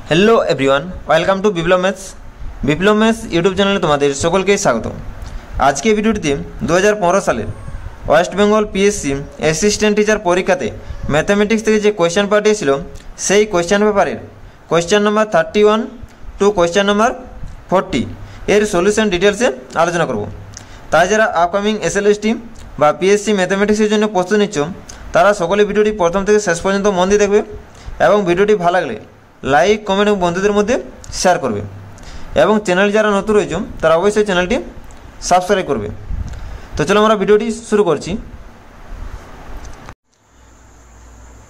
Hello everyone, welcome to Biplab maths YouTube channel तुम्हारे सकलके स्वागत। आज के भिडियोটিতে 2015 সালের West Bengal PSC assistant teacher পরীক্ষাতে ম্যাথমেটিক্স থেকে যে কোয়েশ্চেন পাঠিয়েছিল সেই কোয়েশ্চেন পেপারের question number 31 to question number 40 এর সলিউশন ডিটেলসে আলোচনা করব। তাই যারা আপকামিং এসএলএসটি বা পিএসসি ম্যাথমেটিক্সের জন্য প্রস্তুতি নিচ্ছ তারা সকলে ভিডিওটি প্রথম থেকে শেষ পর্যন্ত মন দিয়ে দেখবে এবং ভিডিওটি ভালো লাগলে লাইক কমেন্ট এবং বন্ধুদের মধ্যে শেয়ার করবে এবং চ্যানেল যারা নতুন রয়েছে তারা অবশ্যই চ্যানেলটি সাবস্ক্রাইব করবে। তো চলো আমরা ভিডিওটি শুরু করছি।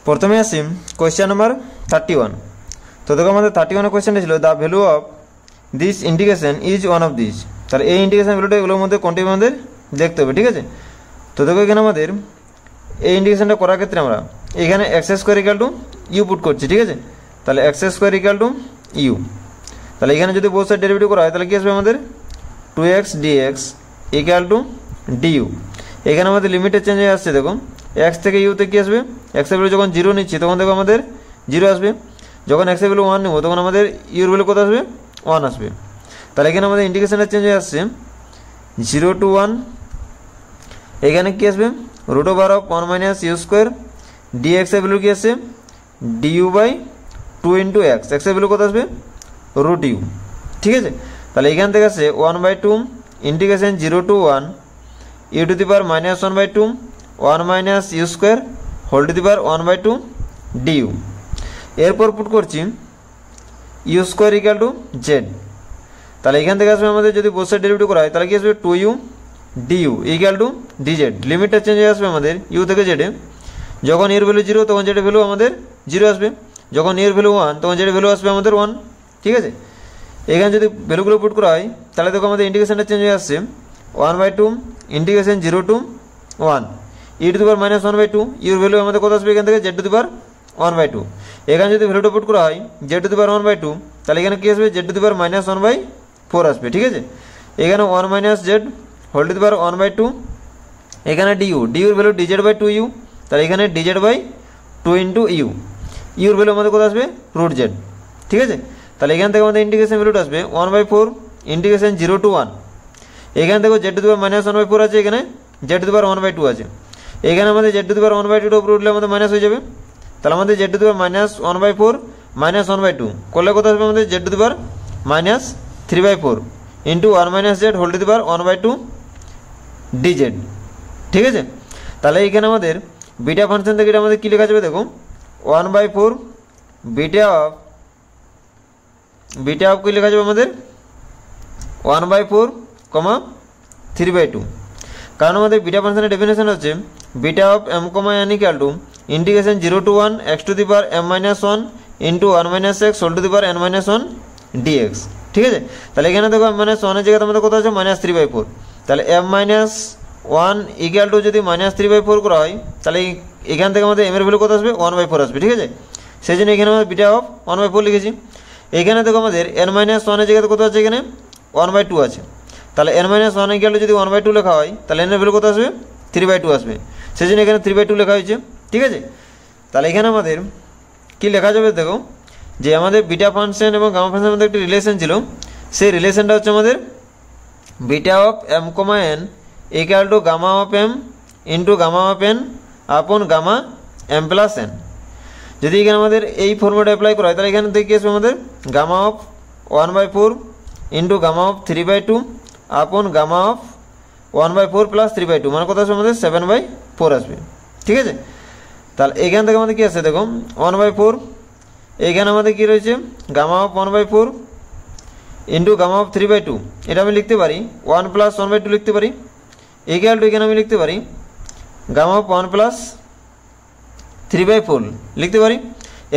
প্রথমে আসি কোয়েশ্চেন নাম্বার 31। তো দেখো আমাদের 31 কোয়েশ্চেনটা ছিল the value of this integration is one of this. তাহলে এই ইন্টিগ্রেশন ভ্যালুটা এগুলোর মধ্যে কোনটি আমাদের দেখতে হবে, ঠিক আছে। তো দেখো এখানে আমাদের এই ইন্টিগ্রেশনটা করার ক্ষেত্রে আমরা এখানে x square equal to u put করছি, ঠিক আছে। তাহলে x square equal to u. তাহলে এখানে যদি বোথ সাইড ডেরিভেটিভ করা হয় তাহলে কী আসবে আমাদের 2x dx equal to due. এখানে আমাদের লিমিটের চেঞ্জ হয়ে আসছে, দেখো এক্স থেকে ইউতে কী আসবে, এক্সের ভ্যালু যখন 0 নিচ্ছি তখন দেখো আমাদের 0 আসবে, যখন এক্সের ভ্যালু 1 নেব তখন আমাদের ইউর ভ্যালু কত আসবে 1 আসবে। তাহলে এখানে আমাদের ইন্টিগ্রেশনের চেঞ্জ হয়ে আসছে 0 to 1। এখানে কী আসবে √ of 1 minus u square dx এর ভ্যালু কী আসছে du বাই 2 ইন্টু এক্স, এক্সের ভ্যালু কত আসবে √u, ঠিক আছে। তাহলে এখান থেকে আসছে 1/2 integration 0 to 1 u to the power minus 1/2 1 minus u square whole to the power 1/2 d u. এরপর পুট করছি u square equal to z. তাহলে এখান থেকে আসবে আমাদের যদি বোথ সাইড ডেরিভেটিভ করা হয় তাহলে কি আসবে 2u d u equal to d z. লিমিটটা চেঞ্জ হয়ে আসবে আমাদের ইউ থেকে জেডে, যখন এর ভ্যালু 0 তখন জেডের ভ্যালু আমাদের 0 আসবে, যখন এর ভ্যালু 1 তখন জেডের ভ্যালু আসবে আমাদের 1, ঠিক আছে। এখানে যদি ভ্যালুগুলো পুট করা হয় তাহলে দেখো আমাদের ইন্টিগ্রেশনটা চেঞ্জ হয়ে আসছে 1/2 integration 0 to 1 E two the power minus 1/2 your value আমাদের কত আসবে এখান থেকে জেড টু দি পাওয়ার 1/2। এখানে যদি ভ্যালুটা পুট করা হয় জেড টু দি পাওয়ার 1/2 তাহলে এখানে কী আসবে z to the power minus 1/4 আসবে, ঠিক আছে। এখানে 1 minus z whole to the power 1/2। এখানে ডিউর ভ্যালু ডিজেড বাই 2u, তাহলে এখানে ডিজেড বাই 2 ইন্টু ইউ, ইউর ভ্যালু আমাদের কত আসবে √z, ঠিক আছে। তাহলে এখান থেকে আমাদের ইন্টিগ্রেশন ভ্যালুটা আসবে 1/4 ইন্টিগ্রেশন 0 to 1। এখান থেকে Z to the power minus 1/4 আছে, এখানে জেড টু দি পাওয়ার 1/2 আছে। এখানে আমাদের জেড টু দি পাওয়ার 1/2 উপরে উঠলে আমাদের মাইনাস হয়ে যাবে, তাহলে আমাদের z to the power minus 1/4 minus 1/2 করলে কত আসবে আমাদের z to the power minus 3/4 into 1 minus z whole to the power 1/2 d z, ঠিক আছে। তাহলে এখানে আমাদের বিটা ফাংশন থেকে এটা আমাদের কী লেখা যাবে দেখো 1/4 বিটা অফ কী লেখা যাবে আমাদের 1/4 কমা 3/2, কারণ আমাদের বিটা ফাংশনের ডেফিনেশন হচ্ছে beta of m comma n equal to integration 0 to 1 x to the power m minus 1 into 1 minus x whole to the power n minus 1 dx, ঠিক আছে। তাহলে এখানে দেখো m মাইনাস 1 এর জায়গাতে আমাদের কত আছে মাইনাস 3/4, তাহলে m মাইনাস 1 ইকুয়াল টু যদি মাইনাস 3/4 করা হয় তাহলে এখান থেকে আমাদের m এর ভ্যালু কত আসবে 1/4 আসবে, ঠিক আছে। সেই জন্য এখানে আমাদের বিটা অফ 1/4 লিখেছি। এখানে দেখো আমাদের n মাইনাস 1 এর জায়গাতে কত আছে এখানে 1/2 আছে, তাহলে n মাইনাস 1 ইকুয়াল টু যদি 1/2 লেখা হয় তাহলে n এর ভ্যালু কত আসবে 3/2 আসবে, সেই জন্য এখানে 3/2 লেখা হয়েছে, ঠিক আছে। তাহলে এখানে আমাদের কি লেখা যাবে দেখো যে আমাদের বিটা ফাংশন এবং গামা ফাংশনের মধ্যে একটি রিলেশন ছিল, সেই রিলেশনটা হচ্ছে আমাদের beta of m comma n equal to gamma of m into gamma of n upon gamma m plus n। যদি এখানে আমাদের এই ফর্মুলাটা অ্যাপ্লাই করা হয় তাহলে এখানে থেকে কি আসবে আমাদের gamma of 1/4 into gamma of 3/2 upon gamma of 1/4 plus 3/2 মানে কত আসবে আমাদের 7/4 আসবে, ঠিক আছে। তাহলে এখান থেকে আমাদের কী আসছে দেখো 1/4, এইখানে আমাদের কী রয়েছে gamma of 1/4 into gamma of 3/2, এটা আমি লিখতে পারি 1 প্লাস 1/2 লিখতে পারি, ইকুয়াল টু এখানে আমি লিখতে পারি গামা অফ 1 প্লাস 3/4 লিখতে পারি।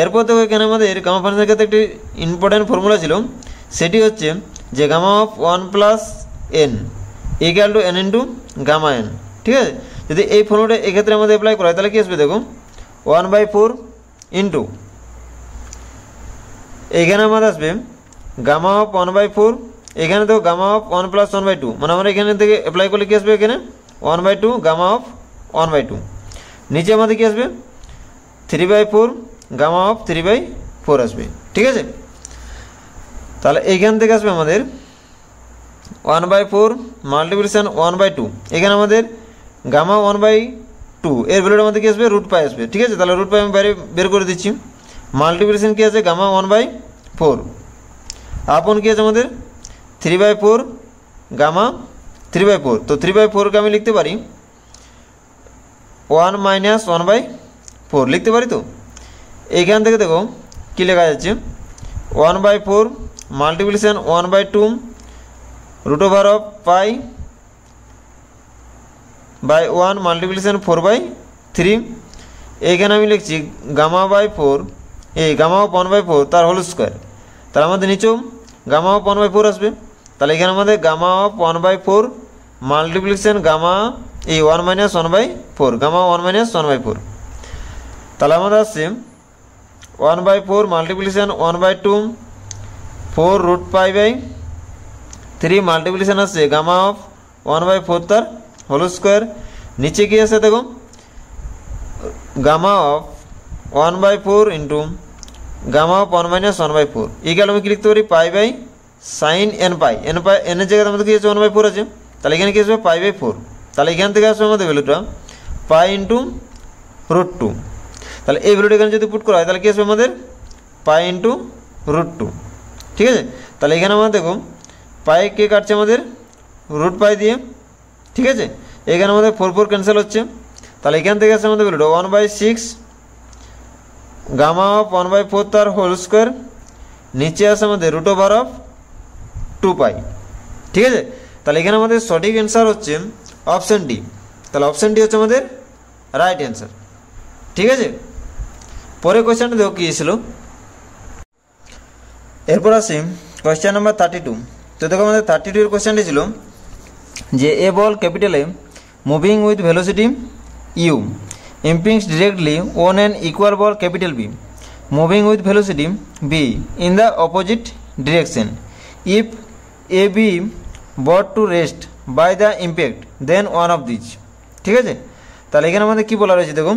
এরপর দেখো এখানে আমাদের গামা ফাংশনের ক্ষেত্রে একটি ইম্পর্টেন্ট ফর্মুলা ছিল, সেটি হচ্ছে যে gamma of 1 plus n equal to n into gamma n, ঠিক আছে। যদি এই ফর্মুলাটা এক্ষেত্রে আমাদের অ্যাপ্লাই করা হয় তাহলে কী আসবে দেখো 1/4 ইন্টু এখানে আমাদের আসবে গামা অফ 1/4, এখানে দেখো গামা অফ 1 প্লাস 1/2 মানে আমরা এখানে থেকে অ্যাপ্লাই করলে কী আসবে এখানে 1/2 গামা অফ 1/2, নিচে আমাদের কী আসবে 3/4 গামা অফ 3/4 আসবে, ঠিক আছে। তাহলে এইখান থেকে আসবে আমাদের 1/4 মাল্টিপ্লিকেশন 1/2, এখানে আমাদের গামা 1/2 এর ভ্যালুটা আমাদের কি আসবে √π আসবে। ঠিক আছে, তাহলে √π আমি বাইরে বের করে দিচ্ছি। মাল্টিপ্লিকেশন কি আছে গামা 1/4 আপন কি আছে আমাদের 3/4 গামা 3/4, তো 3/4কে আমি লিখতে পারি 1 - 1/4 লিখতে পারি। তো এইখান থেকে দেখো কি লেখা যাচ্ছে 1/4 মাল্টিপ্লিকেশন 1/2 √π/1 মাল্টিপ্লিকেশন 4/3, এইখানে আমি লিখছি গামা 4 এই গামা 1/4 তার হোল স্কোয়ার, তাহলে আমাদের নিচেও গামা 1/4 আসবে। তাহলে এখানে আমাদের গামা 1/4 মাল্টিপ্লিকেশন গামা এই 1 - 1/4 গামা 1 - 1/4, তাহলে আমাদের আসছে 1/4 মাল্টিপ্লিকেশন 1/2 4 √π/3 মাল্টিপ্লিকেশন আসছে গামা অফ 1/4 তার হোল স্কোয়ার, নিচে কি আছে দেখো gamma of 1/4 into gamma of 1 - 1/4 equal আমি কি লিখতে পারি π/sin nπ, n এর জায়গায় আমাদের কি আছে 1/4 আছে, তাহলে এখানে কি আসবে π/4, তাহলে এখান থেকে আসবে আমাদের ভ্যালুটা π × √2, তাহলে এই ভ্যালুটা এখানে যদি পুট করা হয় তাহলে কি আসবে আমাদের π × √2। ঠিক আছে, তাহলে এখানে আমরা দেখো পাই কে কাটছে আমাদের √π দিয়ে। ঠিক আছে, এখানে আমাদের 4 ক্যান্সেল হচ্ছে, তাহলে এখান থেকে আসছে আমাদের ভ্যালুটা 1/6 গামা অফ 1/4 তার হোল স্কোয়ার, নিচে আসে আমাদের √2π। ঠিক আছে, তাহলে এখানে আমাদের সঠিক অ্যান্সার হচ্ছে অপশান ডি, তাহলে অপশান ডি হচ্ছে আমাদের রাইট অ্যান্সার। ঠিক আছে, পরে কোয়েশ্চেনটা দেখো কী ছিল। এরপর আসি কোয়েশ্চেন নাম্বার 32। তো দেখো আমাদের 32 এর কোয়েশ্চেনটি ছিল যে a ball capital A moving with velocity u impinges directly on an equal ball capital B moving with velocity v in the opposite direction. If AB brought to rest by the impact then one of these. ঠিক আছে, তাহলে এখানে আমাদের কি বলা রয়েছে দেখো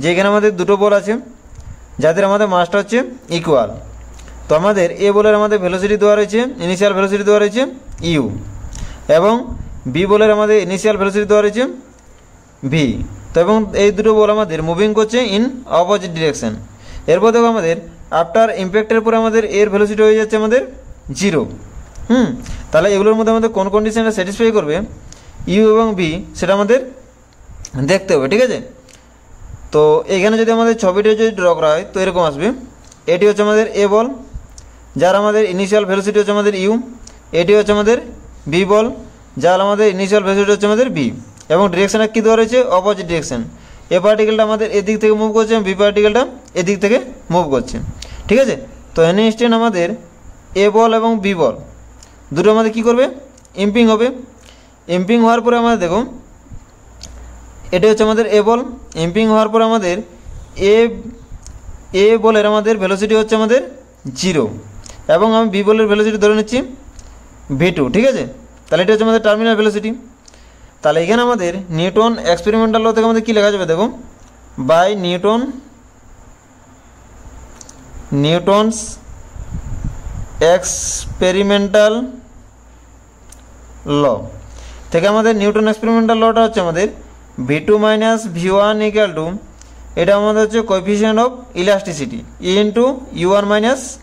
যে এখানে আমাদের দুটো বল আছে যাদের আমাদের মাসটা হচ্ছে ইকুয়াল। তো আমাদের এ বলের আমাদের ভেলোসিটি দেওয়া রয়েছে, ইনিশিয়াল ভেলোসিটি দেওয়া রয়েছে ইউ, এবং বি বলের আমাদের ইনিশিয়াল ভেলোসিটি দেওয়া রয়েছে ভি। তো এবং এই দুটো বল আমাদের মুভিং করছে ইন অপোজিট ডিরেকশন। এরপর দেখো আমাদের আফটার ইম্প্যাক্টের পরে আমাদের এর ভেলোসিটি হয়ে যাচ্ছে আমাদের 0। তাহলে এগুলোর মধ্যে আমাদের কোন কন্ডিশনটা স্যাটিসফাই করবে ইউ এবং বি সেটা আমাদের দেখতে হবে। ঠিক আছে, তো এখানে যদি আমাদের ছবিটা যদি ড্র করা হয় তো এরকম আসবে, এটি হচ্ছে আমাদের এ বল যার আমাদের ইনিশিয়াল ভেলোসিটি হচ্ছে আমাদের ইউ, এটি হচ্ছে আমাদের বি বল যার আমাদের ইনিশিয়াল ভেলোসিটি হচ্ছে আমাদের বি, এবং ডিরেকশানে কী দেওয়া রয়েছে অপোজিট ডিরেকশন। এ পার্টিকেলটা আমাদের এদিক থেকে মুভ করছে, বি পার্টিকেলটা এদিক থেকে মুভ করছে। ঠিক আছে, তো এন ইনস্ট্যান্ট আমাদের এ বল এবং বি বল দুটো আমাদের কী করবে ইম্পিং হবে। ইম্পিং হওয়ার পরে আমাদের দেখো এটা হচ্ছে আমাদের এ বল, ইম্পিং হওয়ার পরে আমাদের এ বলের আমাদের ভেলোসিটি হচ্ছে আমাদের 0, এবং আমি বি বলের ভেলোসিটি ধরে নিচ্ছি v2। ঠিক আছে, তাহলে এটা হচ্ছে আমাদের টার্মিনাল ভেলোসিটি। তাহলে এখানে আমাদের নিউটন এক্সপেরিমেন্টাল ল থেকে আমাদের কী লেখা যাবে দেখো বাই নিউটনস এক্সপেরিমেন্টাল ল থেকে আমাদের নিউটন এক্সপেরিমেন্টাল লটা হচ্ছে আমাদের v2 - v1 ইকুয়াল টু এটা আমাদের হচ্ছে coefficient of elasticity E into u1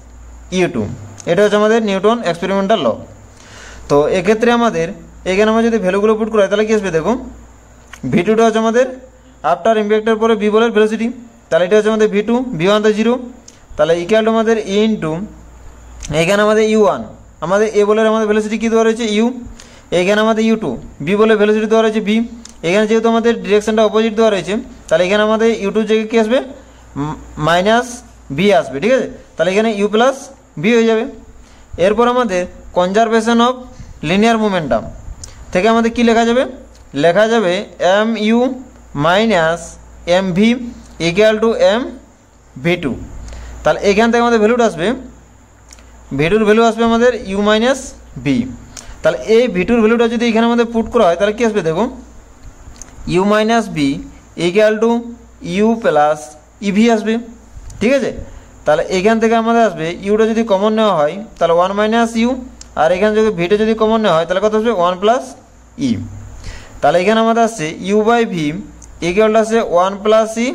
- u2, এটা হচ্ছে আমাদের নিউটন এক্সপেরিমেন্টাল ল। তো এক্ষেত্রে আমাদের এখানে আমরা যদি ভ্যালুগুলো পুট করি তাহলে কী আসবে দেখো v2টা হচ্ছে আমাদের আফটার ইম্প্যাক্টের পরে বি বলের ভেলোসিটি, তাহলে এটা হচ্ছে আমাদের v2, v1 তো 0, তাহলে ইকুয়াল টু আমাদের ই ইন্টু এখানে আমাদের u1 আমাদের এ বলের আমাদের ভেলোসিটি কী দেওয়া রয়েছে ইউ, এখানে আমাদের u2 বি বলের ভেলোসিটি দেওয়া রয়েছে বি, এখানে যেহেতু আমাদের ডিরেকশনটা অপোজিট দেওয়া রয়েছে তাহলে এখানে আমাদের u2 জায়গায় কী আসবে -v আসবে। ঠিক আছে, তাহলে এখানে u + v হয়ে যাবে। এরপর আমাদের কনজারভেশন অফ লিনিয়ার মোমেন্টাম থেকে আমাদের কি লেখা যাবে mu - mv equal to mv2। তাহলে এখান থেকে আমাদের ভ্যালুটা আসবে v2-র ভ্যালু আসবে আমাদের u - v। তাহলে এই v2-র ভ্যালুটা যদি এখানে আমাদের পুট করা হয় তাহলে কি আসবে দেখো u - v equal two u + ev আসবে। ঠিক আছে, তাহলে এখান থেকে আমাদের আসবে ইউটা যদি কমন নেওয়া হয় তাহলে 1 মাইনাস ইউ, আর এখানে যদি ভিটা যদি কমন নেওয়া হয় তাহলে কত আসবে 1 প্লাস ই। তাহলে এখানে আমাদের আসছে ইউ বাই ভি ইকুয়ালটা আসছে 1 প্লাস ই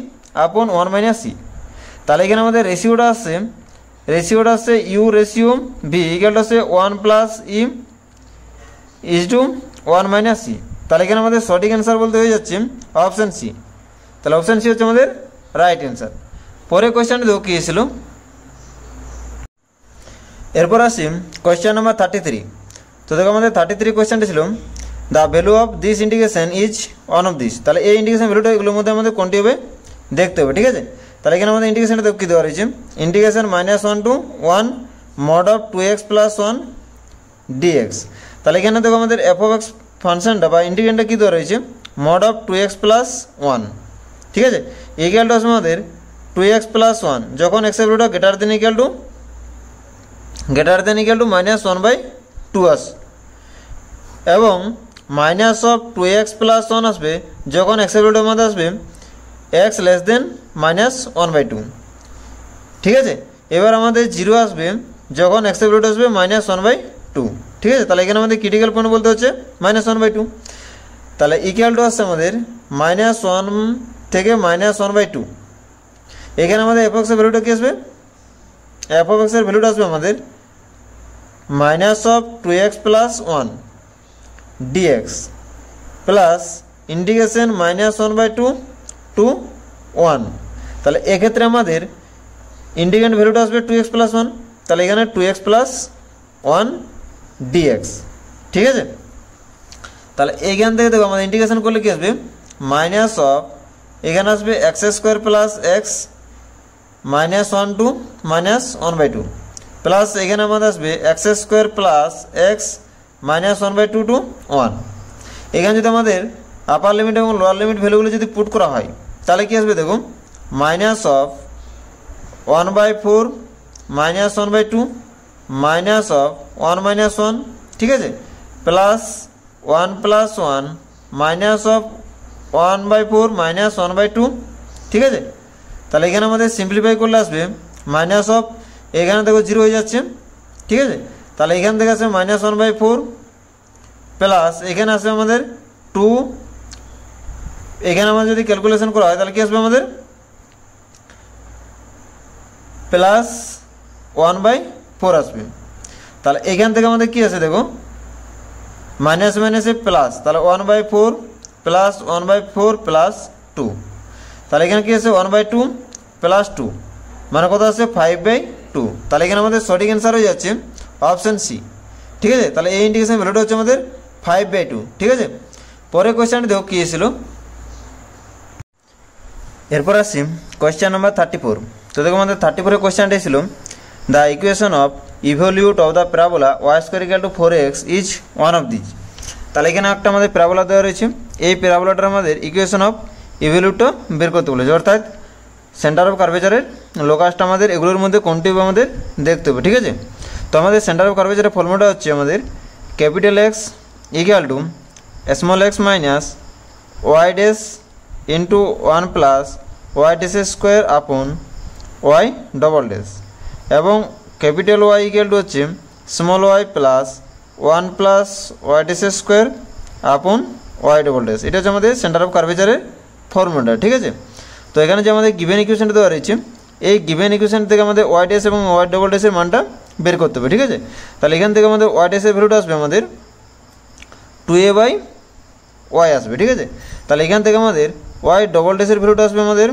আপন 1 মাইনাস ই। তাহলে এখানে আমাদের রেশিওটা আসছে ইউ রেশিও ভি ইকুয়ালটা আসছে 1 plus e is to 1 minus e. তাহলে এখানে আমাদের সঠিক অ্যান্সার বলতে হয়ে যাচ্ছে অপশান সি। তাহলে অপশান সি হচ্ছে আমাদের রাইট অ্যান্সার। পরে কোয়েশ্চেনটা দেখো কী ছিল। এরপর আসি কোয়েশ্চেন নাম্বার 33। তো দেখো আমাদের 33 কোয়েশ্চেনটা ছিল the value of this integration is one of this. তাহলে এই ইন্টিগ্রেশন ভ্যালুটা এগুলোর মধ্যে আমাদের কোনটি হবে দেখতে হবে, ঠিক আছে। তাহলে এখানে আমাদের ইন্টিগ্রেশনটা দেখো কী দেওয়া রয়েছে, integration -1 to 1 mod of 2x plus 1 dx। তাহলে এখানে দেখো আমাদের এফ অফ এক্স ফাংশনটা বা ইন্টিগ্রেশনটা কী দেওয়া রয়েছে mod of 2x plus 1, ঠিক আছে। ইকুয়ালটা আসবে আমাদের 2x plus 1 যখন x এর ভ্যালুটা গ্রেটার দেন ইকুয়াল টু -1/2 আস, এবং মাইনাস অফ 2x plus 1 আসবে যখন x এর ভ্যালুটার মধ্যে আসবে x লেস দেন -1/2, ঠিক আছে। এবার আমাদের 0 আসবে যখন x এর ভ্যালুটা আসবে -1/2, ঠিক আছে। তাহলে এখানে আমাদের ক্রিটিক্যাল পয়েন্ট বলতে হচ্ছে -1/2। তাহলে ইকুয়াল টু আসছে আমাদের -1 থেকে -1/2। এখানে আমাদের এফ এক্স এর ভ্যালুটা কী আসবে, এফ অফ এক্স এর ভ্যালুটা আসবে আমাদের -2x plus 1 dx plus integration -1/2 to 1। তাহলে এক্ষেত্রে আমাদের ইন্টিগ্রেন্ট ভ্যালুটা আসবে 2x plus 1, তাহলে এখানে 2x plus 1 dx, ঠিক আছে। তাহলে এইখান থেকে দেখো আমাদের ইন্টিগ্রেশন করলে কি আসবে মাইনাস অফ, এখানে আসবে x² plus x -1 to -1/2 plus এখানে আমাদের আসবে x² প্লাস x -1/2 to 1। এখানে যদি আমাদের আপার লিমিট এবং লোয়ার লিমিট ভ্যালুগুলো যদি পুট করা হয় তাহলে কি আসবে দেখো মাইনাস অফ 1/4 -1/2 মাইনাস অফ 1 - 1, ঠিক আছে, প্লাস 1 প্লাস 1 মাইনাস অফ 1/4 -1/2, ঠিক আছে। তাহলে এখানে আমাদের সিম্পলিফাই করলে আসবে মাইনাস অফ, এখানে দেখো 0 হয়ে যাচ্ছে, ঠিক আছে। তাহলে এখান থেকে আসবে -1/4 প্লাস এখানে আসবে আমাদের 2, এখানে আমাদের যদি ক্যালকুলেশন করা হয় তাহলে কি আসবে আমাদের প্লাস 1/4 আসবে। তাহলে এখান থেকে আমাদের কি আছে দেখো মাইনাস মাইনাসে প্লাস, তাহলে 1/4 প্লাস 1/4 প্লাস 2, তাহলে এখানে কি আছে 1/2 প্লাস 2 মানে কত আছে 5/2। তাহলে এখানে আমাদের সঠিক অ্যান্সার হয়ে যাচ্ছে অপশান সি, ঠিক আছে। তাহলে এই ইন্টিগ্রেশন ভ্যালুটা হচ্ছে আমাদের 5/2, ঠিক আছে। পরে কোয়েশ্চেনটি দেখো কী ছিল। এরপর আসি কোয়েশ্চেন নাম্বার 34। তো দেখো আমাদের 34 কোয়েশ্চেনটাই ছিল the equation of evolute of the parabola y² = 4x is one of this. তাহলে এখানে একটা আমাদের প্যারাবোলা দেওয়া রয়েছে, এই প্যারাবোলাটার আমাদের ইকুয়েশন অফ ইভলিউটটা বের করতে বলেছে, অর্থাৎ সেন্টার অফ কার্ভেচারের লোকাসটা আমাদের এগুলোর মধ্যে কোনটি আমাদের দেখতে হবে, ঠিক আছে। তো আমাদের সেন্টার অফ কার্ভেচারের ফর্মুলাটা হচ্ছে আমাদের capital X equal to small x minus y dash into 1 plus y dash square আপন y ডবল ড্যাশ, এবং ক্যাপিটাল Y ইকুয়াল টু হচ্ছে small y plus 1 plus y dash square আপন y ডবল ড্যাশ। এটা হচ্ছে আমাদের centre of কার্ভেচারের ফর্মুলাটা, ঠিক আছে। তো এখানে যে আমাদের গিভেন ইকুয়েশনটা দেওয়া রয়েছে, এই গিভেন ইকুয়েশন থেকে আমাদের y ড্যাশ এবং y ডবল ড্যাশের মানটা বের করতে হবে, ঠিক আছে। তাহলে এখান থেকে আমাদের y ড্যাশের ভ্যালুটা আসবে আমাদের 2a/y আসবে, ঠিক আছে। তাহলে এখান থেকে আমাদের y ডবল ড্যাশের ভ্যালুটা আসবে আমাদের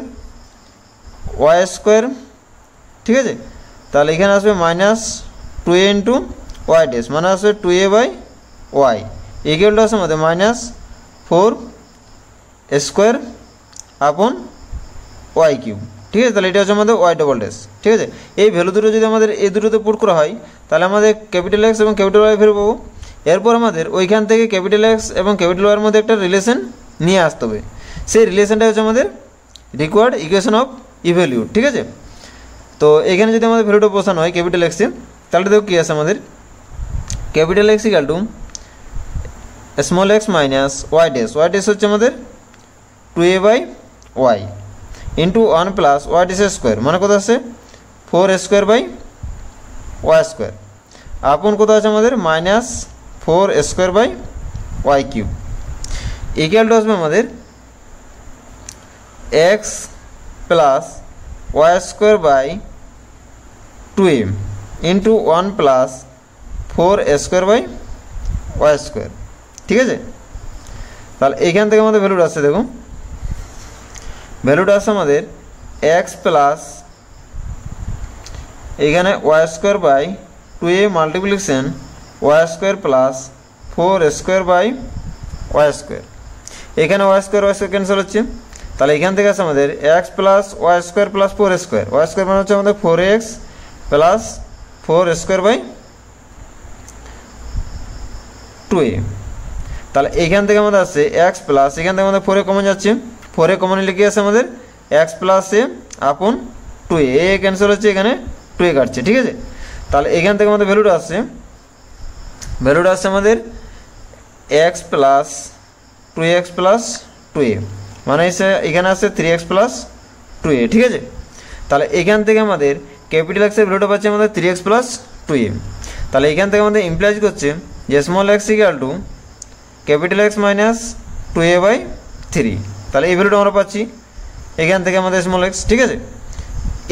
y², ঠিক আছে। তাহলে এখানে আসবে -2a ইন্টু y ড্যাশ মানে আসবে 2a/y ইকুয়ালটা আসবে আমাদের -4 আপন y³, ঠিক আছে। তাহলে এটা হচ্ছে আমাদের y ডবল ড্যাশ, ঠিক আছে। এই ভ্যালু দুটো যদি আমাদের এই দুটোতে পুট করা হয় তাহলে আমাদের ক্যাপিটাল X এবং ক্যাপিটাল Y ভ্যালু পাবো। এরপর আমাদের ওইখান থেকে ক্যাপিটাল X এবং ক্যাপিটাল Y এর মধ্যে একটা রিলেশন নিয়ে আসতে হবে, সেই রিলেশনটা হচ্ছে আমাদের রিকোয়ার্ড ইকুয়েশন অফ ইভ্যালিউট, ঠিক আছে। তো এখানে যদি আমাদের ভ্যালুটা বসানো হয় ক্যাপিটাল X এ, তাহলে দেখো কী আছে আমাদের capital X equal to small x minus y dash হচ্ছে আমাদের 2a/y into 1 plus y dash square মানে কত আছে 4 স্কোয়ার বাই ওয়াই স্কোয়ার আপন কত আছে আমাদের minus 4 square by y cube equal to আসবে আমাদের x plus y square by 2m into 1 plus 4 square by y square. ঠিক আছে, তাহলে এইখান থেকে আমাদের ভ্যালুটা আসছে, দেখুন ভ্যালুটা আসছে আমাদের এক্স প্লাস এখানে y square by 2a multiplication y square plus 4 square by y square. এখানে ওয়াই স্কোয়ার ক্যান্সেল হচ্ছে, তাহলে এখান থেকে আছে আমাদের x plus y square plus 4 square. Y square মানে হচ্ছে আমাদের 4x plus 4 square by 2a। তাহলে এইখান থেকে আমাদের আসছে এক্স প্লাস এখান থেকে আমাদের 4 কমন যাচ্ছে, 4 কমন লিখে আছে আমাদের এক্স প্লাস এ আপন 2a। এ ক্যান্সেল হচ্ছে, এখানে 2a কাটছে। ঠিক আছে, তাহলে এখান থেকে আমাদের ভ্যালুটা আসছে আমাদের x plus 2x plus 2a মানে এখানে আসছে 3x প্লাস 2a। ঠিক আছে, তাহলে এখান থেকে আমাদের ক্যাপিটাল এক্সের ভ্যালুটা পাচ্ছে আমাদের 3x প্লাস 2a। তাহলে এখান থেকে আমাদের ইমপ্লাইজ করছে যে small x equal to capital x minus 2a by 3। তাহলে এই ভ্যালুটা আমরা পাচ্ছি এখান থেকে আমাদের স্মল এক্স। ঠিক আছে,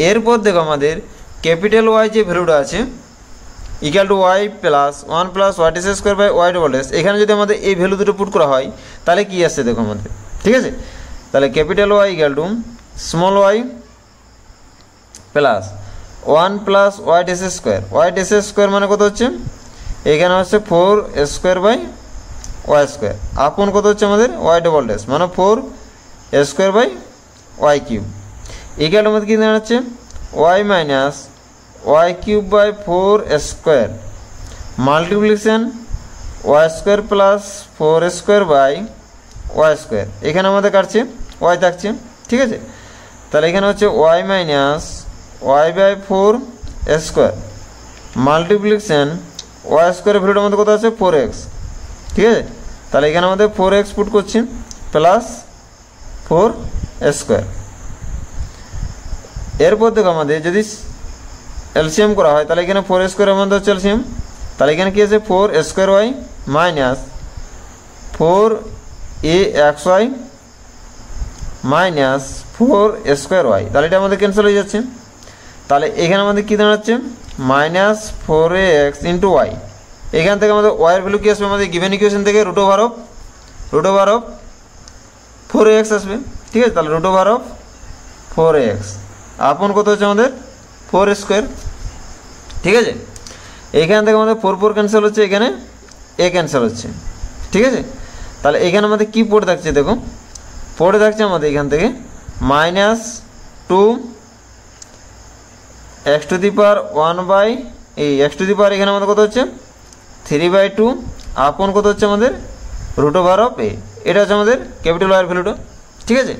এরপর দেখো আমাদের ক্যাপিটাল ওয়াই যে ভ্যালুটা আছে equal to y plus 1 plus y t square by y double s. এখানে যদি আমাদের এই ভ্যালু দুটো পুট করা হয় তাহলে কী আসছে দেখো আমাদের। ঠিক আছে, তাহলে capital y equal to small y plus 1 plus y t square. Y t square মানে কত হচ্ছে, এখানে হচ্ছে 4 স্কোয়ার বাই ওয়াই স্কোয়ার আপন কত হচ্ছে আমাদের ওয়াই ডবল এস মানে 4 square by y cube equal to আমাদের কী দাঁড়াচ্ছে y minus y cube by 4 square multiplication y square plus 4 square by y square. এখানে আমাদের কাটছে ওয়াই থাকছে। ঠিক আছে, তাহলে এখানে হচ্ছে y minus y by 4 square multiplication y স্কোয়ারের ভ্যালুটার মধ্যে কত আছে 4x। ঠিক আছে, তাহলে এখানে আমাদের 4x পুট করছি প্লাস 4 স্কোয়ার। এরপর দেখো আমাদের যদি এলসিএম করা হয় তাহলে এখানে 4 স্কোয়ারের মধ্যে হচ্ছে এলসিএম, তাহলে এখানে কি আছে 4 square y minus 4axy minus 4 square y. তাহলে এটা আমাদের ক্যান্সেল হয়ে যাচ্ছে, তাহলে এখানে আমাদের কী দাঁড়াচ্ছে মাইনাস 4ax ইন্টু ওয়াই। এখান থেকে আমাদের ওয়াইয়ের ভ্যালু কী আসবে আমাদের গিভেন ইকুয়েশন থেকে রুট ওভার অফ 4ax আসবে। ঠিক আছে, তাহলে রুট ওভার অফ 4ax আপন কত হচ্ছে আমাদের 4 স্কোয়ার। ঠিক আছে, এখান থেকে আমাদের 4 ক্যান্সেল হচ্ছে, এখানে এ ক্যান্সেল হচ্ছে। ঠিক আছে, তাহলে এখানে আমাদের কী পড়ে থাকছে দেখো, পড়ে থাকছে আমাদের এখান থেকে minus 2 x to the power 1 by এই x টু দি পাওয়ার এখানে আমাদের কত হচ্ছে 3/2 আপন কত হচ্ছে আমাদের রুট ওভার অফ এ। এটা হচ্ছে আমাদের ক্যাপিটাল ওয়াইয়ের ভ্যালুটা। ঠিক আছে,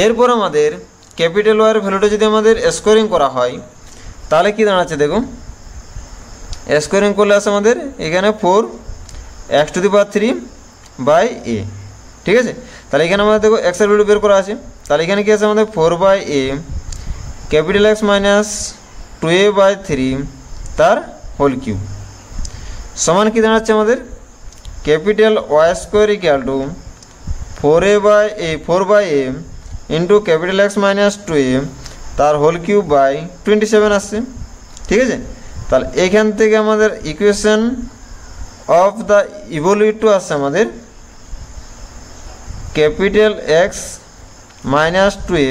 এরপর আমাদের ক্যাপিটাল ওয়াইয়ের ভ্যালুটা যদি আমাদের স্কোয়ারিং করা হয় তাহলে কি দাঁড়াচ্ছে দেখুন, স্কোয়ারিং করলে আসে আমাদের এখানে 4 x to the power 3 by a. ঠিক আছে, তাহলে এখানে আমাদের দেখো এক্সের ভ্যালু বের করা আছে, তাহলে এখানে কি আছে আমাদের 4 by a capital x minus 2a by 3 তার হোল কিউব সমান কি দাঁড়াচ্ছে আমাদের capital y square equal to 4 by a into capital x minus 2a তার হোল কিউব বাই 27 আসছে। ঠিক আছে, তাহলে এখান থেকে আমাদের ইকুয়েশন অফ দ্য ইভলিউট আসছে আমাদের ক্যাপিটাল এক্স মাইনাস 2a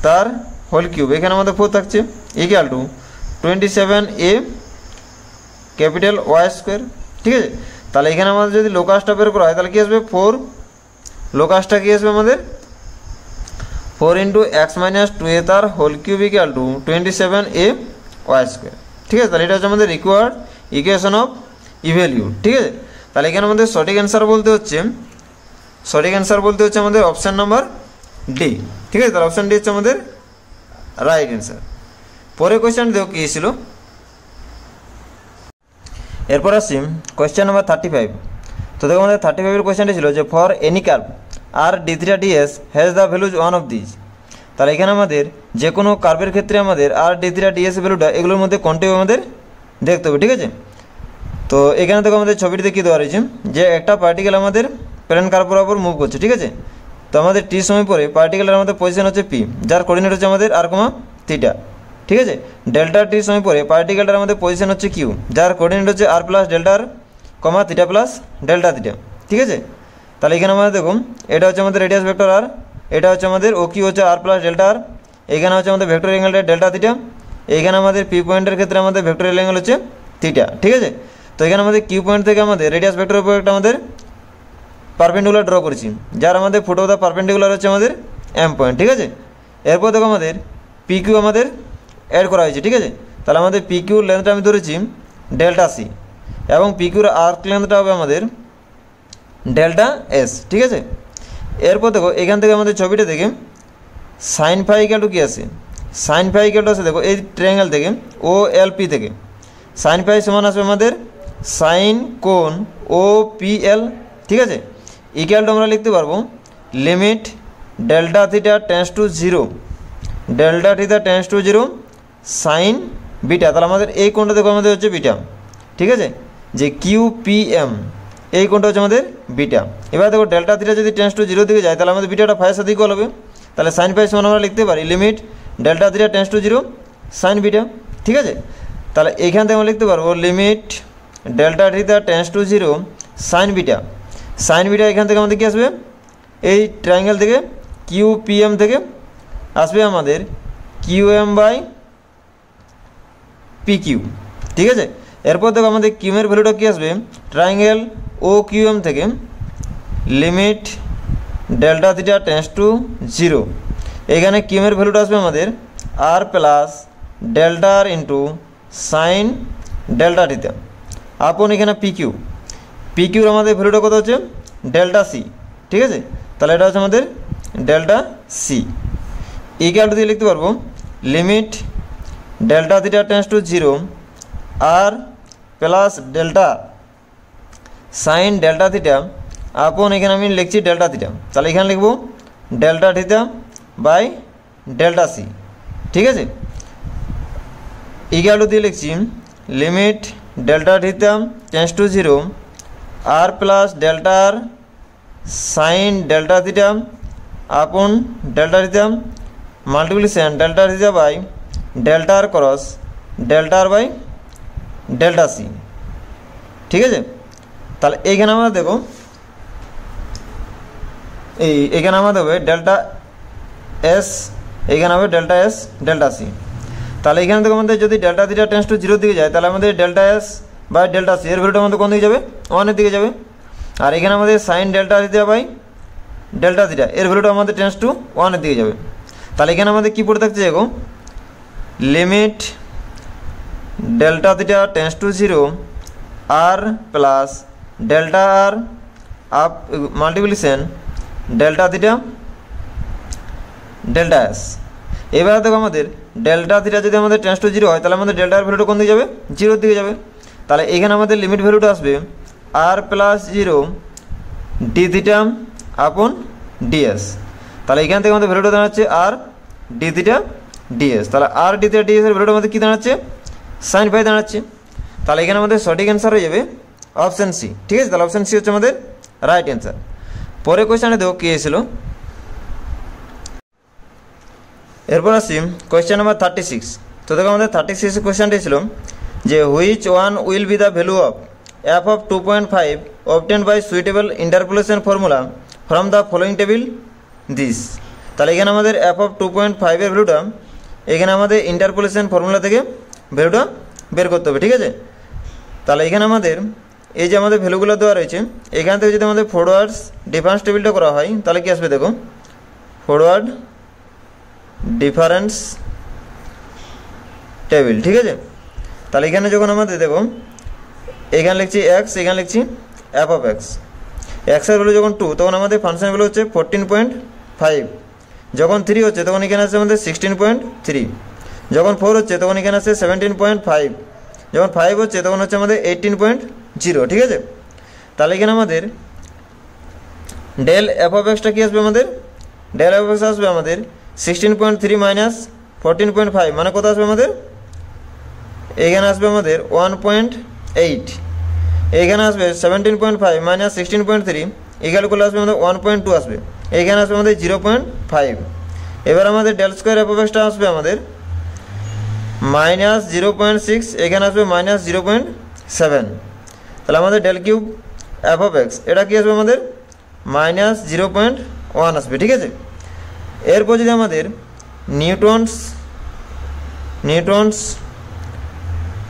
তার হোল কিউব এখানে আমাদের 4 থাকছে equal to 27a capital y square. ঠিক আছে, তাহলে এখানে আমাদের যদি লোকাসটা বের করা হয় তাহলে কী আসবে 4 লোকাসটা কী আসবে আমাদের 4 ইন্টু এক্স মাইনাস 2a তার whole cube equal to 27a y square. ঠিক আছে, তাহলে এটা হচ্ছে আমাদের রিকোয়ার্ড ইকুয়েশন অফ ইভ্যালিউট। ঠিক আছে, তাহলে এখানে আমাদের সঠিক অ্যান্সার বলতে হচ্ছে আমাদের অপশান নাম্বার ডি। ঠিক আছে, তাহলে অপশান ডি হচ্ছে আমাদের রাইট অ্যান্সার। পরে কোয়েশ্চেন দেখো কী ছিল, এরপর আসছি কোয়েশ্চেন নাম্বার 35। তো দেখো আমাদের 35 কোয়েশ্চেনটি ছিল যে ফর এনি কার্ভ আর d3 ds has the values one of this. তাহলে এখানে আমাদের যে কোনো কার্ভের ক্ষেত্রে আমাদের আর ডি থিটা ডিএস ভ্যালুটা এগুলোর মধ্যে কোনটি আমাদের দেখতে হবে, ঠিক আছে। তো এখানে দেখো আমাদের ছবিটিতে কী দেওয়া রয়েছে যে একটা পার্টিকেল আমাদের প্লেন কার্ভ বরাবর মুভ করছে, ঠিক আছে। তো আমাদের টি সময় পরে পার্টিকেলের আমাদের পজিশন হচ্ছে পি, যার কোঅর্ডিনেট হচ্ছে আমাদের আর কমা থিটা, ঠিক আছে। ডেল্টা টি সময় পরে পার্টিকেলটার আমাদের পজিশন হচ্ছে কিউ, যার কোঅর্ডিনেট হচ্ছে আর প্লাস ডেল্টা আর কমা থিটা প্লাস ডেল্টা থিটা, ঠিক আছে। তাহলে এখানে আমাদের দেখুন এটা হচ্ছে আমাদের রেডিয়াস ভেক্টর আর, এটা হচ্ছে আমাদের ও কিউ হচ্ছে আর প্লাস ডেল্টা আর, এখানে হচ্ছে আমাদের ভেক্টর অ্যাঙ্গেলটা ডেল্টা থিটা, এইখানে আমাদের পি পয়েন্টের ক্ষেত্রে আমাদের ভেক্টরিয়াল অ্যাঙ্গেল হচ্ছে থিটা, ঠিক আছে। তো এখানে আমাদের কিউ পয়েন্ট থেকে আমাদের রেডিয়াস ভেক্টরের উপর একটা আমাদের পারপেন্ডিকুলার ড্র করেছি, যার আমাদের ফুট অফ দ্য পারপেন্ডিকুলার হচ্ছে আমাদের এম পয়েন্ট, ঠিক আছে। এরপর দেখো আমাদের পি কিউ আমাদের অ্যাড করা হয়েছে, ঠিক আছে। তাহলে আমাদের পি কিউর লেন্থটা আমি ধরেছি ডেল্টা সি এবং পি কিউর আর্ক লেন্থটা হবে আমাদের ডেল্টা এস, ঠিক আছে। এরপর দেখো এখান থেকে আমাদের ছবিটা দেখে সাইন ফাই ইকুয়াল টু কী আছে, সাইন ফাই ইকুয়াল টু আছে দেখো এই ট্রায়াঙ্গেল থেকে ও এল পি থেকে সাইন ফাই সমান আসবে আমাদের সাইন কোন ও পি এল, ঠিক আছে। ইকুয়াল টু আমরা লিখতে পারবো limit delta theta tends to zero, delta theta tends to zero sine beta. তাহলে আমাদের এই কোণটা দেখো আমাদের হচ্ছে বিটা, ঠিক আছে, যে কিউ পি এম এই কোণটা হচ্ছে আমাদের বিটা। এবার দেখো ডেল্টা থিটা যদি টেন্স টু জিরো দিকে যায় তাহলে আমাদের বিটাটা ফাইয়ের সাথে ইকুয়াল হবে, তাহলে সাইন ফাই সমান আমরা লিখতে পারি limit delta theta tends to zero sine beta, ঠিক আছে। তাহলে এইখান থেকে আমরা লিখতে পারবো limit delta theta tends to zero sine beta, sign beta এখান থেকে আমাদের কী আসবে এই ট্রায়াঙ্গেল থেকে কিউ পি এম থেকে আসবে আমাদের Q M by P Q, ঠিক আছে। এরপর দেখো আমাদের কিউমের ভ্যালুটা কী আসবে ট্রায়াঙ্গেল ও কিউ এম থেকে limit delta theta tends to zero, এখানে কিউমের ভ্যালুটা আসবে আমাদের r plus delta r into sine delta theta upon এখানে পি কিউ, পি কিউর আমাদের ভ্যালুটা কত হচ্ছে ডেল্টা সি, ঠিক আছে। তাহলে এটা হচ্ছে আমাদের ডেল্টা সি ইকুয়াল টু দিয়ে লিখতে পারবো limit delta theta tends to zero r plus delta sine delta theta upon এখানে আমি লিখছি ডেল্টা থিটা, তাহলে এখানে লিখবো delta theta by delta c, ঠিক আছে। ইকুয়াল টু দিয়ে লিখছি limit delta theta tends to zero r plus delta r sine delta theta upon delta theta multiplication delta theta by delta r cross delta r by delta c, ঠিক আছে। তাহলে এইখানে আমরা দেখো এইখানে আমাদের হবে ডেল্টা এস, এইখানে হবে ডেল্টা এস ডেল্টা সি। তাহলে এখানে দেখো আমাদের যদি ডেল্টা থিটা টেন্স টু জিরোর দিকে যায় তাহলে আমাদের delta s by delta c এর ভ্যালুটা আমাদের কোন দিকে যাবে ওয়ানের দিকে যাবে, আর এখানে আমাদের sine delta theta by delta theta এর ভ্যালুটা আমাদের টেন্স টু ওয়ানের দিকে যাবে। তাহলে এখানে আমাদের কী পড়ে থাকছে দেখো limit delta theta tends to zero r plus delta r up multiplication delta theta delta s. এবার দেখো আমাদের ডেল্টা থিটা যদি আমাদের টেন্স টু জিরো হয় তাহলে আমাদের ডেল্টার ভ্যালুটা কোন দিকে যাবে জিরোর দিকে যাবে, তাহলে এখানে আমাদের লিমিট ভ্যালুটা আসবে আর প্লাস জিরো ডি থিটা আপন ডিএস। তাহলে এখান থেকে আমাদের ভ্যালুটা দাঁড়াচ্ছে আর ডি থিটা ডিএস, তাহলে আর ডি থিটা ডিএস এর ভ্যালুটা আমাদের কী দাঁড়াচ্ছে সাইন ফাই দাঁড়াচ্ছে। তাহলে এখানে আমাদের সঠিক অ্যান্সার হয়ে যাবে অপশান সি, ঠিক আছে। তাহলে অপশান সি হচ্ছে আমাদের রাইট অ্যান্সার। পরে কোয়েশ্চেনে দেখো কী এসেছিল, এরপর আসি কোয়েশ্চেন নাম্বার 36। তো দেখো আমাদের 36 কোয়েশ্চেনটি ছিল যে which one will be the value of f of 2.5 obtain by suitable interpolation formula from the following table this. তাহলে এখানে আমাদের এফ অফ 2.5 এর ভ্যালুটা এখানে আমাদের ইন্টারপোলেশন ফর্মুলা থেকে ভ্যালুটা বের করতে হবে, ঠিক আছে। তাহলে এখানে আমাদের এই যে আমাদের ভ্যালুগুলো দেওয়া রয়েছে এখান থেকে যদি আমাদের ফরওয়ার্ডস ডিফারেন্স টেবিলটা করা হয় তাহলে কি আসবে দেখো ফরওয়ার্ড ডিফারেন্স টেবিল, ঠিক আছে। তাহলে এখানে যখন আমাদের দেখো এখানে লিখছি এক্স, এখানে লিখছি এফ অফ এক্স, এক্সের ভ্যালু যখন 2 তখন আমাদের ফাংশনের ভ্যালু হচ্ছে 14.5, যখন 3 হচ্ছে তখন এখানে আসছে আমাদের 16.3, যখন 4 হচ্ছে তখন এখানে আসছে 17.5, যখন 5 হচ্ছে তখন হচ্ছে আমাদের 18.0, ঠিক আছে। তাহলে এখানে আমাদের ডেল এফ অফ এক্সটা কী আসবে আমাদের ডেল এফ অফ এক্স আসবে আমাদের 16.3 মাইনাস 14.5 মানে কত আসবে আমাদের? এখানে আসবে আমাদের 1.8। এখানে আসবে 17.5 মাইনাস 16.3 ইকুয়াল করলে আসবে আমাদের 1.2 আসবে। এখানে আসবে আমাদের 0.5। এবার আমাদের ডেল স্কোয়ার এফ অফ এক্সটা আসবে আমাদের -0.6, এখানে আসবে -0.7। তাহলে আমাদের del cube f of x এটা কি আসবে আমাদের -0.1 আসবে, ঠিক আছে। এরপর যদি আমাদের নিউটনস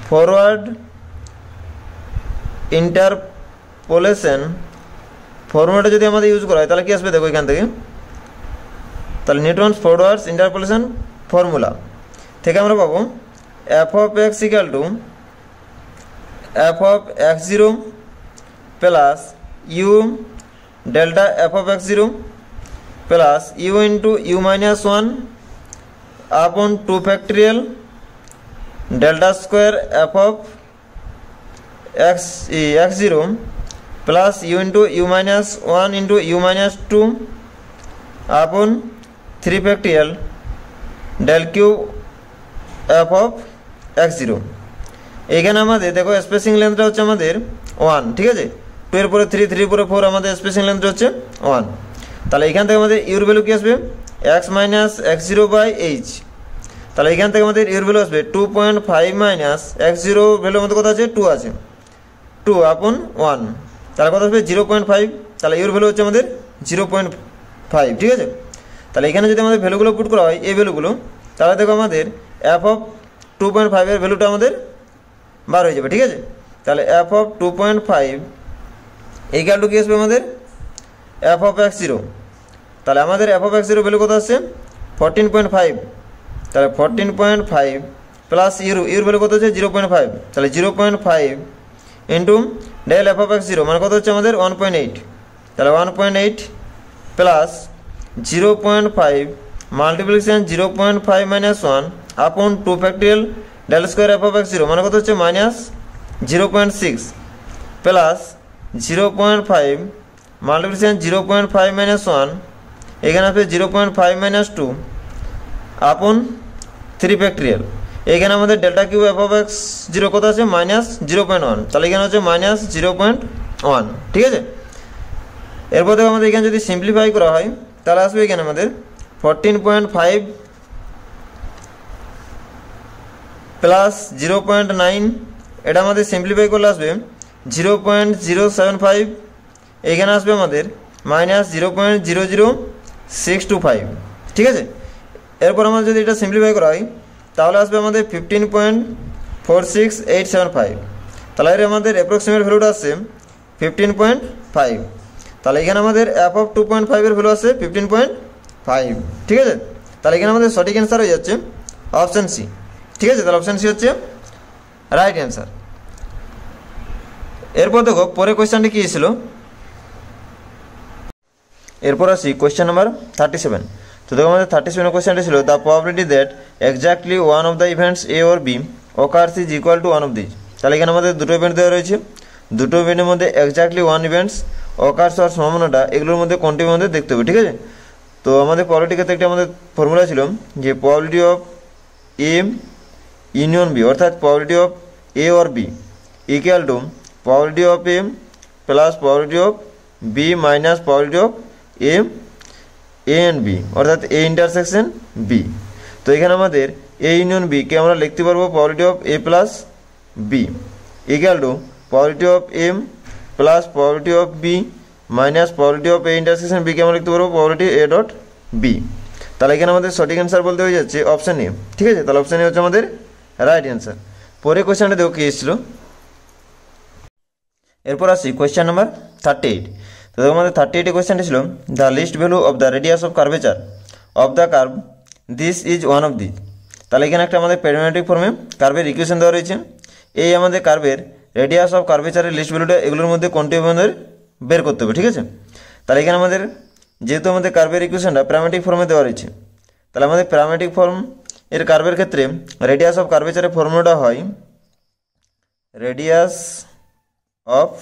ফরওয়ার্ড ইন্টারপোলেশন ফর্মুলাটা যদি আমাদের ইউজ করা হয় তাহলে কি আসবে দেখো এখান থেকে। তাহলে নিউটনস ফরওয়ার্ড ইন্টারপোলেশন ফর্মুলা থেকে আমরা পাবো f of x equal to f of x zero plus u delta f of x zero plus u into u minus one upon 2 factorial delta square F of x zero plus u into u minus one into u minus two upon 3 factorial del cube F of x zero. এইখানে আমাদের দেখো spacing লেন্থটা হচ্ছে আমাদের 1, ঠিক আছে। 2 এর পরে 3, 3 পরে 4 আমাদের স্পেসিং লেন্থটা হচ্ছে 1। তাহলে এখান থেকে আমাদের ইউর ভ্যালু কি আসবে x minus x zero by h. তাহলে এখান থেকে আমাদের ইউর ভ্যালু আসবে 2.5 মাইনাস এক্স জিরো ভ্যালু আমাদের কত আছে 2 আছে, 2 আপন 1। তাহলে কত আসবে 0.5। তাহলে ইউর ভ্যালু হচ্ছে আমাদের 0.5, ঠিক আছে। তাহলে এখানে যদি আমাদের ভ্যালুগুলো পুট করা হয় এই ভ্যালুগুলো, তাহলে দেখো আমাদের এফ অফ 2.5 এর ভ্যালুটা আমাদের বার হয়ে যাবে, ঠিক আছে। তাহলে এফ অফ 2.5 ইকুয়াল টু কি আসবে আমাদের এফ অফ এক্স জিরো। তাহলে আমাদের F of x zero value কত আসছে 14.5। তাহলে 14.5 প্লাস ইউর ভ্যালু কত হচ্ছে 0.5। তাহলে 0.5 into del f of x zero মানে কত হচ্ছে আমাদের 1.8। তাহলে 1.8 plus 0.5 multiplication 0.5 minus 1 upon 2 factorial del square F of x zero মানে কত হচ্ছে -0.6 প্লাস 0.5 মাল্টিপ্লিকেশন 0.5 মাইনাস 1 এখানে আসবে 0.5 মাইনাস 2 আপন 3 ফ্যাক্টরিয়াল। এখানে আমাদের delta Q F of x zero কত আছে -0.1। তাহলে এখানে হচ্ছে -0.1, ঠিক আছে। এরপর দেখো আমাদের এখানে যদি সিম্পলিফাই করা হয় তাহলে আসবে এখানে আমাদের 14.5 প্লাস 0.9 এটা আমাদের সিম্পলিফাই করলে আসবে 0.075। এখানে আসবে আমাদের -0.00625, ঠিক আছে। এরপর আমাদের যদি এটা সিম্পলিফাই করা হয় তাহলে আসবে আমাদের 15.46875। তাহলে এর আমাদের অ্যাপ্রক্সিমেট ভ্যালুটা আসছে 15.5। তাহলে এখানে আমাদের এফ অফ 2.5 এর ভ্যালু আছে 15.5, ঠিক আছে। তাহলে এখানে আমাদের সঠিক অ্যান্সার হয়ে যাচ্ছে অপশান সি, ঠিক আছে। তাহলে অপশান সি হচ্ছে রাইট অ্যান্সার। এরপর দেখো পরে কোয়েশ্চেনটি কী ছিল। এরপর আসি কোয়েশ্চেন নাম্বার 37। তো দেখো আমাদের 37 কোয়েশ্চেনটি ছিল the probability that exactly one of the events A or B occurs is equal to one of this. তাহলে এখানে আমাদের দুটো ইভেন্ট দেওয়া রয়েছে, দুটো ইভেন্টের মধ্যে এক্স্যাক্টলি ওয়ান ইভেন্টস অকার্স হওয়ার সম্ভাবনাটা এগুলোর মধ্যে কোনটির মধ্যে দেখতে হবে, ঠিক আছে। তো আমাদের প্রবাবিলিটি ক্ষেত্রে একটা আমাদের ফর্মুলা ছিল যে probability of A union B অর্থাৎ probability of A or B equal to probability of A plus probability of B minus probability of A and B অর্থাৎ এ ইন্টারসেকশন বি। তো এখানে আমাদের এ ইউনিয়ন বি কে আমরা লিখতে পারবো probability of A plus B equal to probability of M plus probability of B minus probability of A intersection B কে আমরা লিখতে পারবো প্রবাবিলিটি এ ডট বি। তাহলে এখানে আমাদের সঠিক অ্যান্সার বলতে হয়ে যাচ্ছে অপশান এ, ঠিক আছে। তাহলে অপশান এ হচ্ছে আমাদের রাইট অ্যান্সার। পরে কোয়েশ্চেনটা দেখো কী এসেছিল। এরপর আসি কোয়েশ্চেন নাম্বার 38। তো দেখো আমাদের 38 কোয়েশ্চেনটি ছিল the least value of the radius of curvature of the curve this is one of this. তাহলে এখানে একটা আমাদের প্যারামেট্রিক ফর্মে কার্ভের ইকুয়েশন দেওয়া রয়েছে। এই আমাদের কার্ভের রেডিয়াস অফ কার্ভেচারের লিস্ট ভ্যালুটা এগুলোর মধ্যে কোনটি আমাদের বের করতে হবে, ঠিক আছে। তাহলে এখানে আমাদের যেহেতু আমাদের কার্ভের ইকুয়েশনটা প্যারামেট্রিক ফর্মে দেওয়া রয়েছে, তাহলে আমাদের প্যারামেট্রিক ফর্ম এর কার্ভের ক্ষেত্রে রেডিয়াস অফ কার্ভেচারের ফর্মুলাটা হয় radius of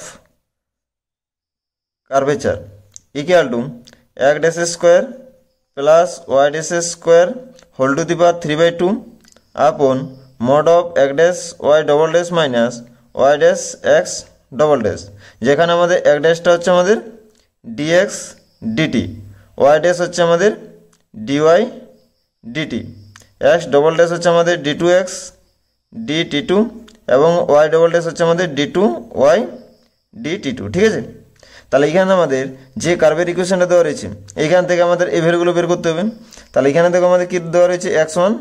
curvature equal to 1 dash square plus y dash square whole to the power 3/2 upon mod of এক dash y double dash minus y dash x double dash, যেখানে আমাদের এক ড্যাশটা হচ্ছে আমাদের ডিএক্স ডিটি, ওয়াই ড্যাশ হচ্ছে আমাদের D Y D T, X double dash হচ্ছে আমাদের ডি2 এক্স ডিটি2 এবং ওয়াই ডবল ড্যাশ হচ্ছে আমাদের ডি2 ওয়াই ডিটি2। ঠিক আছে, তাহলে এখানে আমাদের যে কার্ভের ইকুয়েশনটা দেওয়া রয়েছে এইখান থেকে আমাদের এই ভ্যালুগুলো বের করতে হবে। তাহলে এখানে থেকে আমাদের কী দেওয়া রয়েছে x1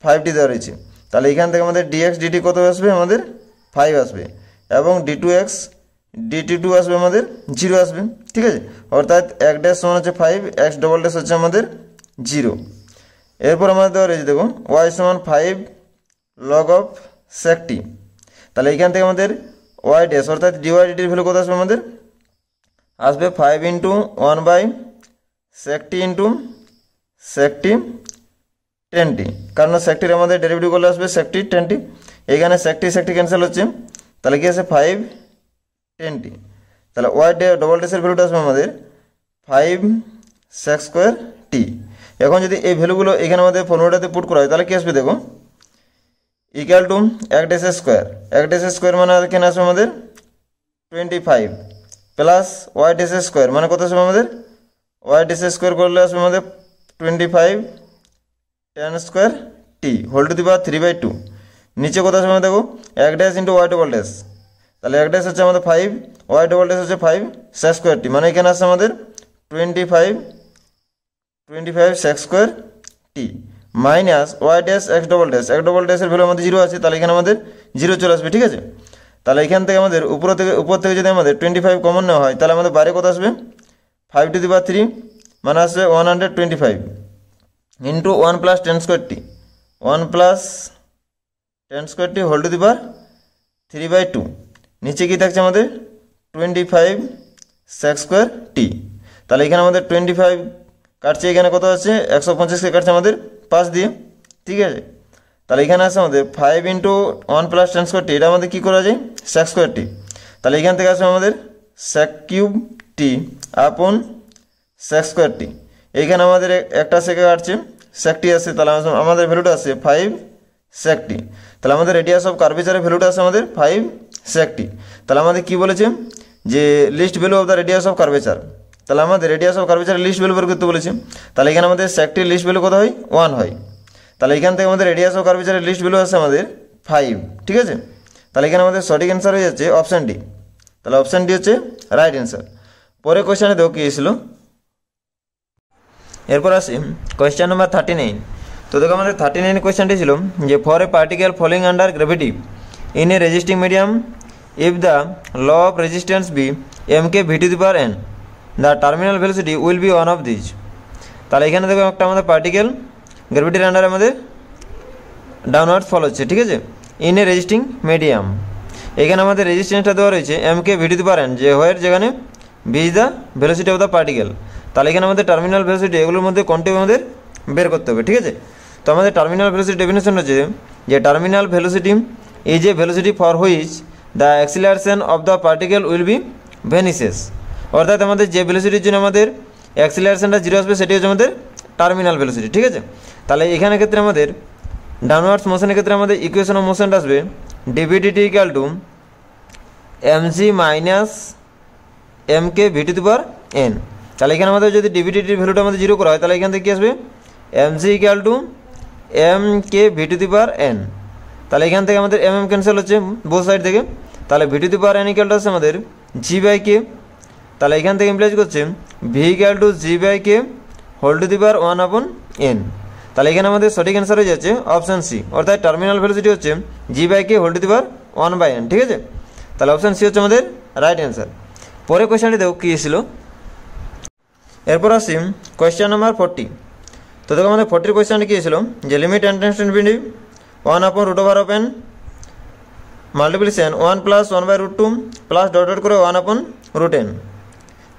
5t দেওয়া রয়েছে, তাহলে এখান থেকে আমাদের ডিএক্স ডিটি কত আসবে আমাদের 5 আসবে এবং d2x dt2 আসবে আমাদের 0 আসবে। ঠিক আছে, অর্থাৎ এক ড্যাশ সমান হচ্ছে 5, এক্স ডবল ড্যাশ হচ্ছে আমাদের 0। এরপর আমাদের দেওয়া রয়েছে দেখো y সমান 5 log অফ sec t, তাহলে এইখান থেকে আমাদের y ড্যাশ অর্থাৎ dy dt এর ভ্যালু কত আসবে আমাদের আসবে 5 into 1/sec t into sec t 10t, কারণ sec t এর আমাদের ডেরিভেটিভ করলে আসবে sec t 10t, এইখানে sec t ক্যান্সেল হচ্ছে, তাহলে কি আছে 5 10t, তাহলে y ডবল ড্যাশের ভ্যালুটা আসবে আমাদের 5 sec স্কোয়ার t। এখন যদি এই ভ্যালুগুলো এখানে আমাদের ফর্মুলাটাতে পুট করা হয় তাহলে কি আসবে দেখো ইকুয়াল টু এক ড্যাশের স্কোয়ার মানে এখানে আসবে আমাদের 25 প্লাস ওয়াই ড্যাশের স্কোয়ার মানে কত আসবে আমাদের ওয়াই ড্যাশের স্কোয়ার করলে আসবে আমাদের 25 tan square t whole to the power 3/2, নিচে কত আসবে আমাদের দেখো এক dash into y double dash, তাহলে এক ড্যাশ হচ্ছে আমাদের 5 ওয়াই ডবল ড্যাশ হচ্ছে 5 sec স্কোয়ার টি মানে এখানে আসছে আমাদের 25 sec square t minus y dash x double ড্যাশের ভ্যালু আমাদের 0 আছে, তাহলে এখানে আমাদের 0 চলে আসবে। ঠিক আছে, তাহলে এখান থেকে আমাদের উপর থেকে যদি আমাদের 25 কমন নেওয়া হয় তাহলে আমাদের বাইরে কত আসবে 5 টু দি পাওয়ার 3 মানে আসবে 125 into 1 plus 10 square t 1 plus 10 square t whole to the power 3/2, নিচে কি থাকছে আমাদের 25 sec স্কোয়ার টি, তাহলে এখানে আমাদের 25 কাটছে, এখানে কত আছে 150কে কাটছে আমাদের 5 দিয়ে। ঠিক আছে, তাহলে এখানে আছে আমাদের 5 ইন্টু 1 প্লাস 10 স্কোয়ার টি, এটা আমাদের কী করা যায় sec স্কোয়ার টি, তাহলে এখান থেকে আসবে আমাদের sec কিউব টি আপন sec স্কোয়ার টি, এইখানে আমাদের একটা সেকে কাটছে sec টি আছে, তাহলে আমাদের ভ্যালুটা আছে 5 sec টি, তাহলে আমাদের রেডিয়াস অফ কার্ভেচারের ভ্যালুটা আছে আমাদের 5 sec টি। তাহলে আমাদের কি বলেছে যে least value of the radius of curvature, তাহলে আমাদের রেডিয়াস অফ কার্ভেচারের লিস্ট ভ্যালু বের করতে বলেছে, তাহলে এখানে আমাদের sec টির লিস্ট ভ্যালু কত হয় 1 হয়, তাহলে এখান থেকে আমাদের রেডিয়াস অফ কার্ভেচারের লিস্ট ভ্যালু আছে আমাদের 5। ঠিক আছে, তাহলে এখানে আমাদের সঠিক অ্যান্সার হয়ে যাচ্ছে অপশান ডি, তাহলে অপশান ডি হচ্ছে রাইট অ্যান্সার। পরে কোয়েশ্চেনে দেখো কী এসেছিল, এরপর আসি কোয়েশ্চেন নাম্বার 39। তো দেখো আমাদের 39 কোয়েশ্চেনটি ছিল যে for a particle falling under gravity in a resisting medium if the law of resistance be mk v to the power n the terminal velocity will be one of this. তাহলে এখানে দেখো একটা আমাদের পার্টিকেল গ্র্যাভিটির আন্ডারে আমাদের downward ফল হচ্ছে। ঠিক আছে, ইন এ রেজিস্টিং মিডিয়াম, এখানে আমাদের রেজিস্ট্যান্সটা দেওয়া রয়েছে mk v to the power n, যে হোয়ার যেখানে v is the velocity of the particle, তাহলে এখানে আমাদের টার্মিনাল ভেলোসিটি এগুলোর মধ্যে কোনটি আমাদের বের করতে হবে। ঠিক আছে, তো আমাদের টার্মিনাল ভেলোসিটি ডেফিনেশন হচ্ছে যে terminal velocity is a velocity for which the acceleration of the particle will be vanishes, অর্থাৎ আমাদের যে ভেলোসিটির জন্য আমাদের অ্যাক্সিলারেশনটা 0 আসবে সেটি হচ্ছে আমাদের টার্মিনাল ভেলোসিটি। ঠিক আছে, তাহলে এখানে ক্ষেত্রে আমাদের ডাউনওয়ার্ডস মোশনের ক্ষেত্রে আমাদের ইকুয়েশন অফ মোশনটা আসবে ডিভিডিটি ইকুয়াল টু mg মাইনাস mk v to the power n, তাহলে এখানে আমাদের যদি ডিভিডিটির ভ্যালুটা আমাদের 0 করা হয় তাহলে এখান থেকে কী আসবে mg equal to mk v to the power n, তাহলে এখান থেকে আমাদের ক্যান্সেল হচ্ছে বোথ সাইড থেকে, তাহলে v to the power n equal to আছে আমাদের g/k, তাহলে এখান থেকে ইমপ্লাইজ করছে v equal to g/k whole to the power 1/n, তাহলে এখানে আমাদের সঠিক অ্যান্সার হয়ে যাচ্ছে অপশান সি, অর্থাৎ টার্মিনাল ভেলোসিটি হচ্ছে g/k whole to the power 1/n। ঠিক আছে, তাহলে অপশান সি হচ্ছে আমাদের রাইট অ্যান্সার। পরে কোয়েশ্চেনটি দেখো কী ছিল, এরপর আসি কোয়েশ্চেন নাম্বার 40। তো দেখো আমাদের 40 কোয়েশ্চেনটি কী ছিল যে limit n tends to infinity 1/√n multiplication 1 plus 1/√2 plus dot dot করে 1/√n,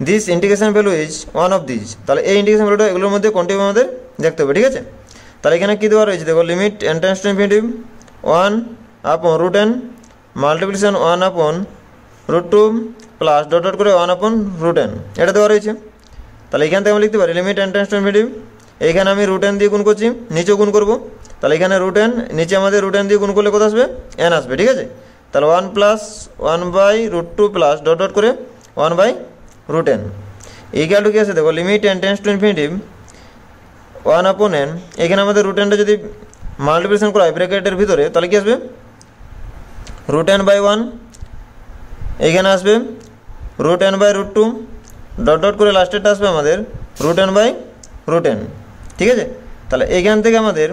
this integration value is one of this, তাহলে এই ইন্টিগ্রেশন ভ্যালুটা এগুলোর মধ্যে কোনটি আমাদের দেখতে হবে। ঠিক আছে, তাহলে এখানে কী দেওয়া রয়েছে দেখো limit n tends to infinity 1/√n multiplication 1/√2 plus dot dot করে 1/√n, এটা দেওয়া রয়েছে। তাহলে এখান থেকে আমরা লিখতে পারি limit n tends to infinity এইখানে আমি রুট এন দিয়ে গুণ করছি, নিচেও গুণ করব, তাহলে এখানে রুট এন, নিচে আমাদের রুট এন দিয়ে গুণ করলে কত আসবে, এন আসবে, ঠিক আছে। তাহলে 1 প্লাস 1/√2 প্লাস ডট ডট করে 1/√n ইকুয়াল টু কি আছে দেখো, limit n tends to infinity 1/n। এখানে আমাদের রুট এনটা যদি মাল্টিপ্লিকেশন করা হয় ব্র্যাকেটের ভিতরে, তাহলে কি আসবে, √n/1, এখানে আসবে √n/√2 ডট ডট করে লাস্টেরটা আসবে আমাদের √n/√n, ঠিক আছে। তাহলে এখান থেকে আমাদের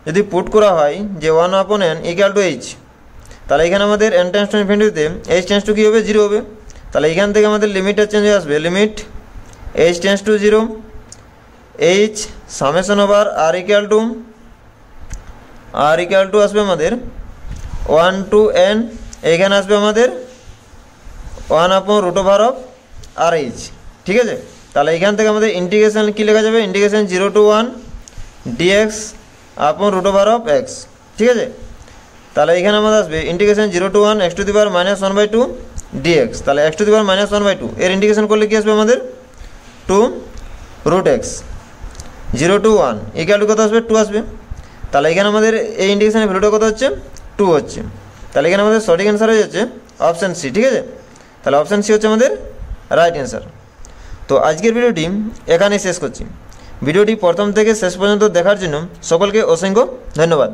যদি পুট করা হয় যে 1/n ইকুয়াল টু h, তাহলে এখানে আমাদের n টেন্ডস টু ইনফিনিটিতে h টেন্ডস টু কী হবে, 0 হবে। তাহলে এখান থেকে আমাদের লিমিটটা চেঞ্জ হয়ে আসবে, limit h tends two 0, h summation over r equal to আসবে আমাদের 1 to n, এখানে আসবে আমাদের 1/√RH, ঠিক আছে। তাহলে এখান থেকে আমাদের ইন্টিগ্রেশন কী লেখা যাবে, ইন্টিগ্রেশন 0 to 1 dx/√x, ঠিক আছে। তাহলে এখানে আমাদের আসবে ইন্টিগ্রেশন 0 to 1 x⁻⁻1/2 dx, তাহলে x⁻⁻1/2 এর ইন্টিগ্রেশন করলে কী আসবে আমাদের 2√x 0 to 1 ইকুয়াল টু কত আসবে, 2 আসবে। তাহলে এখানে আমাদের এই ইন্টিগ্রেশনের ভ্যালুটা কত হচ্ছে, 2 হচ্ছে। তাহলে এখানে আমাদের সঠিক অ্যান্সার হয়ে যাচ্ছে অপশান সি, ঠিক আছে। তাহলে অপশান সি হচ্ছে আমাদের রাইট অ্যান্সার। তো আজকের ভিডিওটি এখানেই শেষ করছি। ভিডিওটি প্রথম থেকে শেষ পর্যন্ত দেখার জন্য সকলকে অসংখ্য ধন্যবাদ।